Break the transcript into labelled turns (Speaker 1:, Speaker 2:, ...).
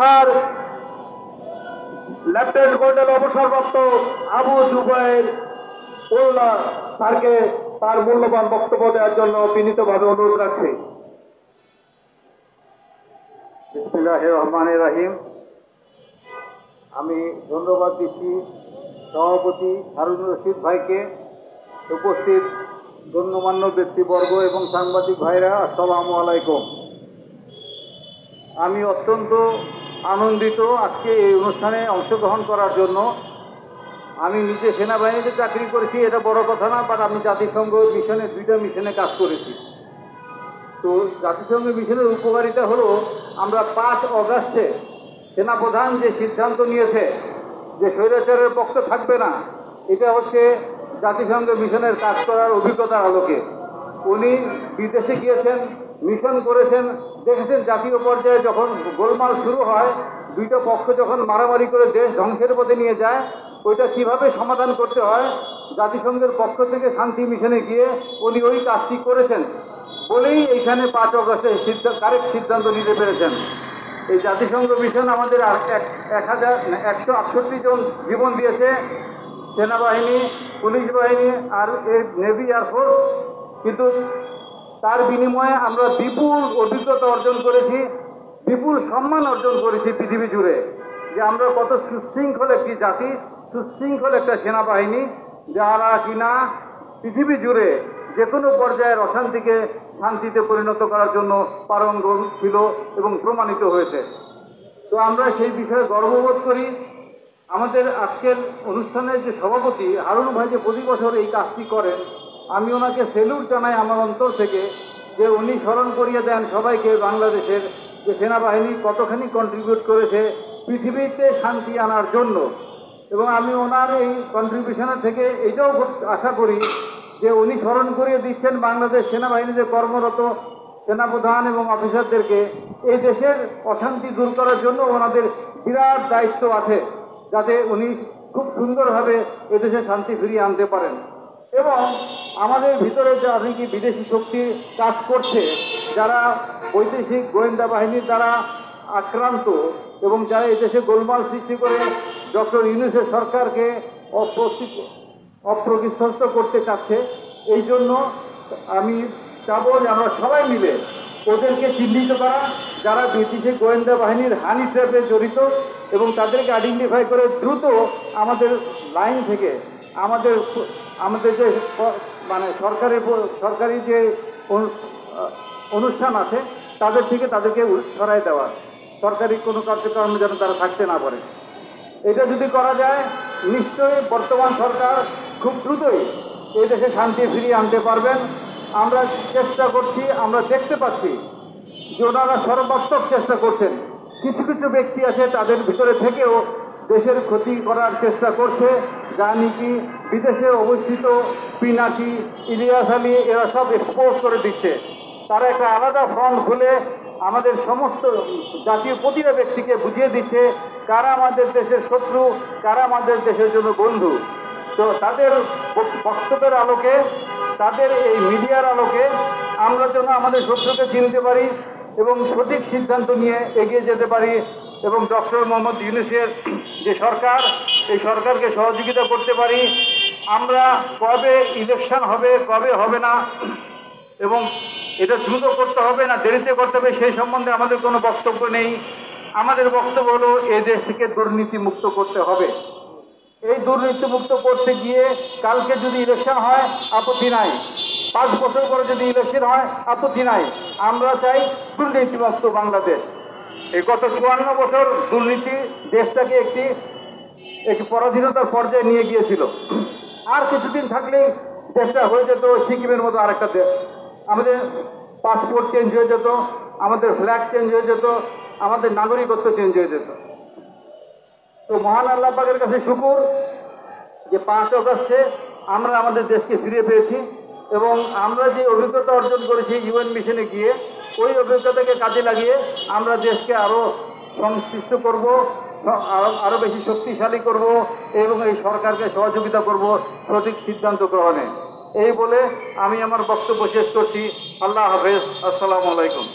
Speaker 1: শাখার lieutenant colonel অবসরপ্রাপ্ত আবু জুবায়ের উল্লাহ স্যারকে তার মূল্যবান বক্তব্য দেওয়ার জন্য বিনীতভাবে অনুরোধ রাখছি।
Speaker 2: বিসমিল্লাহির রহমানির রহিম। আমি ধন্যবাদ দিচ্ছি সভাপতি হারুনুর রশিদ ভাইকে, উপস্থিত গণ্যমান্য ব্যক্তিবর্গ এবং সাংবাদিক ভাইরা, আসসালামু আলাইকুম। আমি অত্যন্ত আনন্দিত আজকে এই অনুষ্ঠানে অংশগ্রহণ করার জন্য। আমি নিজে সেনাবাহিনীতে চাকরি করেছি, এটা বড় কথা না, বাট আমি জাতিসংঘ মিশনে 2টা মিশনে কাজ করেছি। তো জাতিসংঘ মিশনের উপকারিতা হলো, আমরা 5 অগাস্টে সেনাপ্রধান যে সিদ্ধান্ত নিয়েছে যে স্বৈরাচারের পক্ষ থাকবে না, এটা হচ্ছে জাতিসংঘ মিশনের কাজ করার অভিজ্ঞতার আলোকে। উনি বিদেশে গিয়েছেন, মিশন করেছেন, দেখেছেন জাতীয় পর্যায়ে যখন গোলমাল শুরু হয়, 2টা পক্ষ যখন মারামারি করে দেশ ধ্বংসের পথে নিয়ে যায়, ওইটা কিভাবে সমাধান করতে হয়, জাতিসংঘের পক্ষ থেকে শান্তি মিশনে গিয়ে উনি ওই কাজটি করেছেন বলেই এইখানে 5 অগস্টে কারেক্ট সিদ্ধান্ত নিতে পেরেছেন। এই জাতিসংঘ মিশন আমাদের 168 জন জীবন দিয়েছে, সেনাবাহিনী, পুলিশ বাহিনী আর নেভি, এয়ারফোর্স। কিন্তু তার বিনিময়ে আমরা বিপুল অভিজ্ঞতা অর্জন করেছি, বিপুল সম্মান অর্জন করেছি পৃথিবী জুড়ে, যে আমরা কত সুশৃঙ্খল একটি জাতি, সুশৃঙ্খল একটা সেনাবাহিনী, যারা কিনা পৃথিবী জুড়ে যে কোনো পর্যায়ের অশান্তিকে শান্তিতে পরিণত করার জন্য পারঙ্গম ছিল এবং প্রমাণিত হয়েছে। তো আমরা সেই বিষয়ে গর্ববোধ করি। আমাদের আজকের অনুষ্ঠানের যে সভাপতি হারুন ভাই যে প্রতি বছর এই কাজটি করেন, আমি ওনাকে সেলুট জানাই আমার অন্তর থেকে, যে উনি স্মরণ করিয়ে দেন সবাইকে বাংলাদেশের যে সেনাবাহিনী কতখানি কন্ট্রিবিউট করেছে পৃথিবীতে শান্তি আনার জন্য। এবং আমি ওনার এই কন্ট্রিবিউশনের থেকে এইটাও আশা করি যে উনি স্মরণ করিয়ে দিচ্ছেন বাংলাদেশ সেনাবাহিনীতে কর্মরত সেনাপ্রধান এবং অফিসারদেরকে এই দেশের অশান্তি দূর করার জন্য ওনাদের বিরাট দায়িত্ব আছে, যাতে উনি খুব সুন্দরভাবে এদেশে শান্তি ফিরিয়ে আনতে পারেন। এবং আমাদের ভিতরে যে অনেকই বিদেশি শক্তি কাজ করছে, যারা বৈদেশিক গোয়েন্দা বাহিনীর দ্বারা আক্রান্ত এবং যারা এদেশে গোলমাল সৃষ্টি করে ডক্টর ইউনূসের সরকারকে অপ্রতিষ্ঠিত করতে চাচ্ছে, এই জন্য আমি চাবো যে আমরা সবাই মিলে ওদেরকে চিহ্নিত করা, যারা ব্রিটিশের গোয়েন্দা বাহিনীর হানি ট্র্যাপে জড়িত, এবং তাদেরকে আইডেন্টিফাই করে দ্রুত আমাদের লাইন থেকে আমাদের যে মানে সরকারি যে অনুষ্ঠান আছে তাদের থেকে তাদেরকে সরাই দেওয়া, সরকারি কোনো কার্যক্রম যেন তারা থাকতে না পারে। এটা যদি করা যায়, নিশ্চয়ই বর্তমান সরকার খুব দ্রুতই এই দেশে শান্তি ফিরিয়ে আনতে পারবেন। আমরা চেষ্টা করছি, আমরা দেখতে পাচ্ছি যে ওনারা সর্বাত্মক চেষ্টা করছেন। কিছু কিছু ব্যক্তি আছে তাদের ভিতরে থেকেও দেশের ক্ষতি করার চেষ্টা করছে, যা নাকি বিদেশে অবস্থিত পিনাকি, ইলিয়াস আলী, এরা সব এক্সপোজ করে দিচ্ছে। তারা একটা আলাদা ফ্রন্ট খুলে আমাদের সমস্ত জাতীয় প্রতিটা ব্যক্তিকে বুঝিয়ে দিচ্ছে কারা আমাদের দেশের শত্রু, কারা আমাদের দেশের জন্য বন্ধু। তো তাদের বক্তব্যের আলোকে, তাদের এই মিডিয়ার আলোকে আমরা যেন আমাদের শত্রুকে চিনতে পারি এবং সঠিক সিদ্ধান্ত নিয়ে এগিয়ে যেতে পারি, এবং ডক্টর মোহাম্মদ ইউনূসের যে সরকার, এই সরকারকে সহযোগিতা করতে পারি। আমরা কবে ইলেকশন হবে, কবে হবে না, এবং এটা দ্রুত করতে হবে না দেরিতে করতে হবে, সেই সম্বন্ধে আমাদের কোনো বক্তব্য নেই। আমাদের বক্তব্য হলো এই দেশ থেকে দুর্নীতি মুক্ত করতে হবে। এই দুর্নীতি মুক্ত করতে গিয়ে কালকে যদি ইলেকশন হয় আপত্তি নাই, 5 বছর পরে যদি ইলেকশন হয় আপত্তি নাই। আমরা চাই দুর্নীতিমুক্ত বাংলাদেশ। এই গত 54 বছর দুর্নীতি দেশটাকে একটি পরাধীনতার পর্যায়ে নিয়ে গিয়েছিল। আর কিছুদিন থাকলেই দেশটা হয়ে যেত সিকিমের মতো আরেকটা দেশ। আমাদের পাসপোর্ট চেঞ্জ হয়ে যেত, আমাদের ফ্ল্যাগ চেঞ্জ হয়ে যেত, আমাদের নাগরিকত্ব চেঞ্জ হয়ে যেত। তো মহান আল্লাহ পাকের কাছে শুকর যে 5 অগস্টে আমরা আমাদের দেশকে ফিরে পেয়েছি, এবং আমরা যে অভিজ্ঞতা অর্জন করেছি ইউএন মিশনে গিয়ে, ওই অভিজ্ঞতাকে কাজে লাগিয়ে আমরা দেশকে আরও সংশ্লিষ্ট করব, আরও বেশি শক্তিশালী করব, এবং এই সরকারকে সহযোগিতা করব সঠিক সিদ্ধান্ত গ্রহণে। এই বলে আমি আমার বক্তব্য শেষ করছি। আল্লাহ হাফেজ, আসসালামু আলাইকুম।